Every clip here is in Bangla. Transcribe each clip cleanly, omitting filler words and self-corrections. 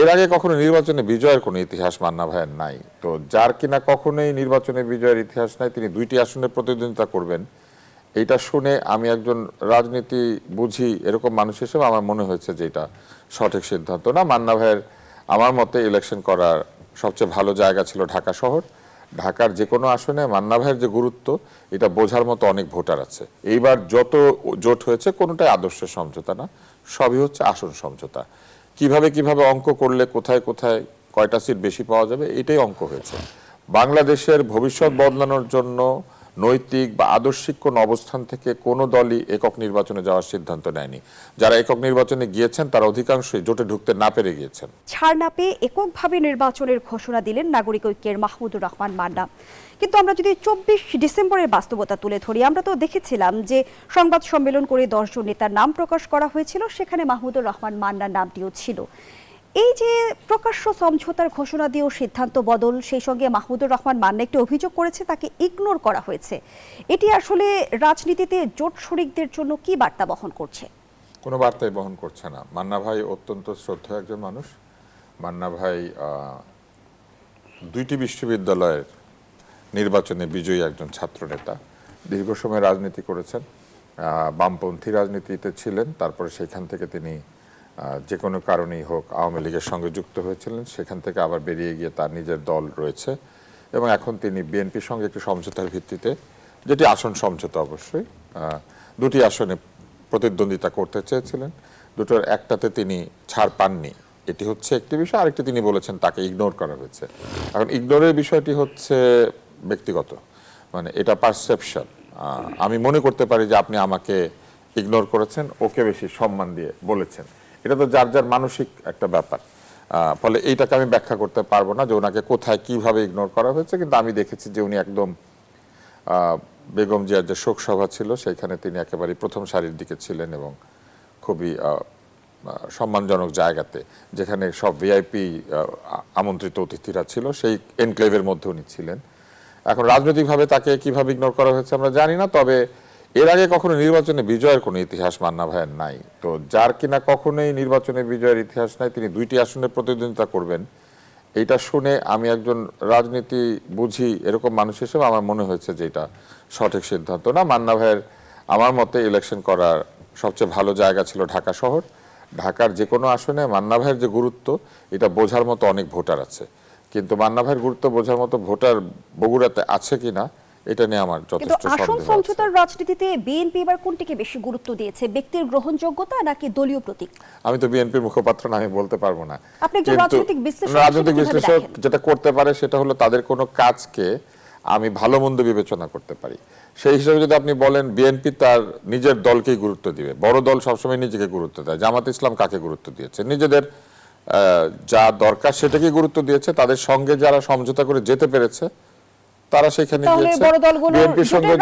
এর আগে কখনো নির্বাচনে বিজয়ের কোনো ইতিহাস মান্না ভাইয়ের নাই। তো যার কিনা কখনোই নির্বাচনে বিজয়ের ইতিহাস নাই, তিনি 2টি আসনে প্রতিদ্বন্দ্বিতা করবেন, এইটা শুনে আমি একজন রাজনীতি বুঝি এরকম মানুষ হিসেবে আমার মনে হয়েছে যে এটা সঠিক সিদ্ধান্ত না। মান্না ভাইয়ের আমার মতে ইলেকশন করার সবচেয়ে ভালো জায়গা ছিল ঢাকা শহর। ঢাকার যে কোনো আসনে মান্না ভাইয়ের যে গুরুত্ব, এটা বোঝার মতো অনেক ভোটার আছে। এইবার যত জোট হয়েছে কোনোটাই আদর্শের সমঝোতা না, সবই হচ্ছে আসন সমঝোতা। কিভাবে কিভাবে অঙ্ক করলে কোথায় কোথায় কয়টা সিট বেশি পাওয়া যাবে, এটাই অঙ্ক হয়েছে। বাংলাদেশের ভবিষ্যৎ বদলানোর জন্য নৈতিক বা আদর্শিক কোন অবস্থান থেকে কোনো দলই একক নির্বাচনে যাওয়ার সিদ্ধান্ত নেয়নি। যারা একক নির্বাচনে গিয়েছেন তারা অধিকাংশই জোটে ঢুকতে না পেরে গিয়েছেন। ছাড় না পেয়ে এককভাবে নির্বাচনের ঘোষণা দিলেন নাগরিক ঐক্যের মাহমুদুর রহমান মান্না। কিন্তু আমরা যদি 24 ডিসেম্বরের বাস্তবতা তুলে ধরি, আমরা তো দেখেছিলাম যে সংবাদ সম্মেলন করে 10 জন নেতার নাম প্রকাশ করা হয়েছিল, সেখানে মাহমুদুর রহমান মান্নার নামটিও ছিল। এই যে প্রকাশ্য সমঝোতার ঘোষণা দিয়েও সিদ্ধান্ত বদল, সেই সঙ্গে মাহমুদুর রহমান মান্না একটি অভিযোগ করেছে তাকে ইগনোর করা হয়েছে, এটি আসলে রাজনীতিতে জোট শরিকদের জন্য কি বার্তা বহন করছে? কোনো বার্তাই বহন করছে না। মান্না ভাই অত্যন্ত শ্রদ্ধেয় একজন মানুষ। মান্না ভাই 2টি বিশ্ববিদ্যালয়ের নির্বাচনে বিজয়ী একজন ছাত্র নেতা, দীর্ঘ সময় রাজনীতি করেছেন, বামপন্থী রাজনীতিতে ছিলেন। তারপরে সেখান থেকে তিনি যে কোনো কারণেই হোক আওয়ামী লীগের সঙ্গে যুক্ত হয়েছিলেন, সেখান থেকে আবার বেরিয়ে গিয়ে তার নিজের দল রয়েছে এবং এখন তিনি বিএনপির সঙ্গে একটি সমঝোতার ভিত্তিতে, যেটি আসন সমঝোতা অবশ্যই, 2টি আসনে প্রতিদ্বন্দ্বিতা করতে চেয়েছিলেন। দুটোর একটাতে তিনি ছাড় পাননি, এটি হচ্ছে একটি বিষয়। আরেকটি তিনি বলেছেন তাকে ইগনোর করা হয়েছে। এখন ইগনোরের বিষয়টি হচ্ছে ব্যক্তিগত, মানে এটা পারসেপশন। আমি মনে করতে পারি যে আপনি আমাকে ইগনোর করেছেন, ওকে বেশি সম্মান দিয়ে বলেছেন, এটা তো যার যার মানসিক একটা ব্যাপার। ফলে এইটাকে আমি ব্যাখ্যা করতে পারবো না যে ওনাকে কোথায় কিভাবে ইগনোর করা হয়েছে। কিন্তু আমি দেখেছি যে উনি একদম বেগম জিয়ার যে শোক সভা ছিল সেইখানে তিনি একেবারে প্রথম সারির দিকে ছিলেন এবং খুবই সম্মানজনক জায়গাতে, যেখানে সব ভিআইপি আমন্ত্রিত অতিথিরা ছিল, সেই এনক্লেভের মধ্যে উনি ছিলেন। এখন রাজনৈতিকভাবে তাকে কিভাবে ইগনোর করা হয়েছে আমরা জানি না, তবে এর আগে কখনো নির্বাচনে বিজয়ের কোনো ইতিহাস মান্না ভাইয়ের নাই। তো যার কিনা কখনোই নির্বাচনে বিজয়ের ইতিহাস নাই, তিনি 2টি আসনে প্রতিদ্বন্দ্বিতা করবেন, এইটা শুনে আমি একজন রাজনীতি বুঝি এরকম মানুষ হিসেবে আমার মনে হয়েছে যে এটা সঠিক সিদ্ধান্ত না। মান্না ভাইয়ের আমার মতে ইলেকশন করার সবচেয়ে ভালো জায়গা ছিল ঢাকা শহর। ঢাকার যে কোনো আসনে মান্না ভাইয়ের যে গুরুত্ব, এটা বোঝার মতো অনেক ভোটার আছে। কিন্তু মান্না ভাইয়ের গুরুত্ব বোঝার মতো ভোটার বগুড়াতে আছে কিনা, এটা নিয়ে আমার যথেষ্ট সন্দেহ আছে। আসন সমঝোতার রাজনীতিতে বিএনপি এবার কোনটিকে বেশি গুরুত্ব দিয়েছে, ব্যক্তির গ্রহণযোগ্যতা নাকি দলীয় প্রতীক? আমি তো বিএনপির মুখপাত্র না, আমি বলতে পারবো না। আপনি একজন রাজনৈতিক বিশ্লেষক যেটা করতে পারে সেটা হলো তাদের কোনো কাজকে আমি ভালো মন্দ বিবেচনা করতে পারি। সেই হিসাবে যদি আপনি বলেন বিএনপি তার নিজের দলকেই গুরুত্ব দিবে, বড় দল সবসময় নিজেকে গুরুত্ব দেয়। জামাত ইসলাম কাকে গুরুত্ব দিয়েছে? নিজেদের যা দরকার সেটাকে গুরুত্ব দিয়েছে। তাদের সঙ্গে যারা সমঝোতা করে যেতে পেরেছে তারা সেখানে গিয়েছে। বিএনপির সঙ্গে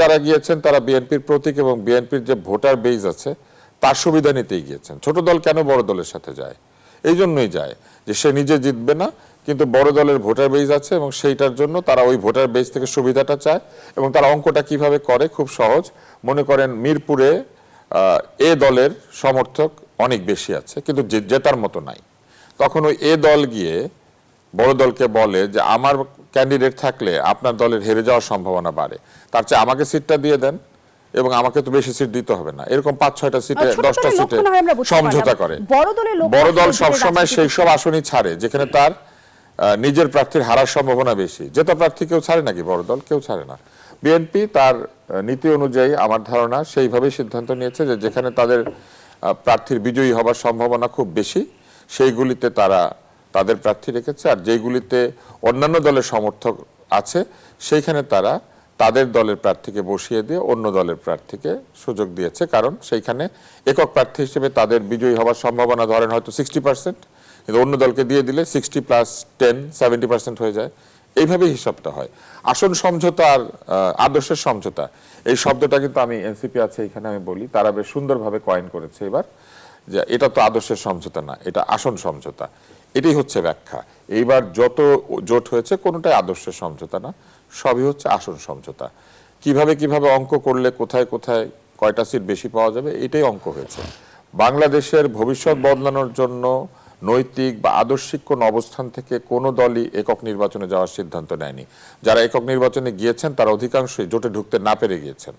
যারা গিয়েছেন তারা বিএনপির প্রতীক এবং বিএনপির যে ভোটার বেজ আছে তার সুবিধা নিতেই গিয়েছেন। ছোট দল কেন বড় দলের সাথে যায়? এই জন্যই যায় যে সে নিজে জিতবে না, কিন্তু বড় দলের ভোটার বেজ আছে এবং সেইটার জন্য তারা ওই ভোটার বেজ থেকে সুবিধাটা চায়। এবং তারা অঙ্কটা কিভাবে করে, খুব সহজ। মনে করেন মিরপুরে এ দলের সমর্থক অনেক বেশি আছে কিন্তু জেতার মতো নাই, তখন ওই এ দল গিয়ে বড় দলকে বলে যে আমার ক্যান্ডিডেট থাকলে আপনার দলের হেরে যাওয়ার সম্ভাবনা বাড়ে, তার চেয়ে আমাকে সিটটা দিয়ে দেন এবং আমাকে তো বেশি সিট দিতে হবে না। এরকম 5-6টা সিটে 10টা সিটে সমঝোতা করে। বড় দল সবসময় সেই সব আসনই ছাড়ে যেখানে তার নিজের প্রার্থীর হারার সম্ভাবনা বেশি। জেতা প্রার্থী কেউ ছাড়ে নাকি? বড় দল কেউ ছাড়ে না। বিএনপি তার নীতি অনুযায়ী আমার ধারণা সেইভাবেই সিদ্ধান্ত নিয়েছে যে যেখানে তাদের প্রার্থীর বিজয়ী হবার সম্ভাবনা খুব বেশি সেইগুলিতে তারা তাদের প্রার্থী রেখেছে, আর যেগুলিতে অন্যান্য দলের সমর্থক আছে সেইখানে তারা তাদের দলের প্রার্থীকে বসিয়ে দিয়ে অন্য দলের প্রার্থীকে সুযোগ দিয়েছে। কারণ সেইখানে একক প্রার্থী হিসেবে তাদের বিজয়ী হওয়ার সম্ভাবনা ধরেন হয়তো 60%, কিন্তু অন্য দলকে দিয়ে দিলে 60 + 10 70% হয়ে যায়। এইভাবেই হিসাবটা হয়। আসন সমঝোতা আর আদর্শের সমঝোতা, এই শব্দটা কিন্তু আমি এনসিপি আছে এখানে আমি বলি, তারা বেশ সুন্দরভাবে কয়েন করেছে এবার, যে এটা তো আদর্শের সমঝোতা না, এটা আসন সমঝোতা। এটাই হচ্ছে ব্যাখ্যা। এইবার যত জোট হয়েছে কোনোটাই আদর্শের সমঝোতা না, সবই হচ্ছে আসন সমঝোতা। কিভাবে কিভাবে অঙ্ক করলে কোথায় কোথায় কয়টা সিট বেশি পাওয়া যাবে, এটাই অঙ্ক হয়েছে। বাংলাদেশের ভবিষ্যৎ বদলানোর জন্য নৈতিক বা আদর্শিক কোন অবস্থান থেকে কোনো দলই একক নির্বাচনে যাওয়ার সিদ্ধান্ত নেয়নি। যারা একক নির্বাচনে গিয়েছেন তারা অধিকাংশই জোটে ঢুকতে না পেরে গিয়েছেন।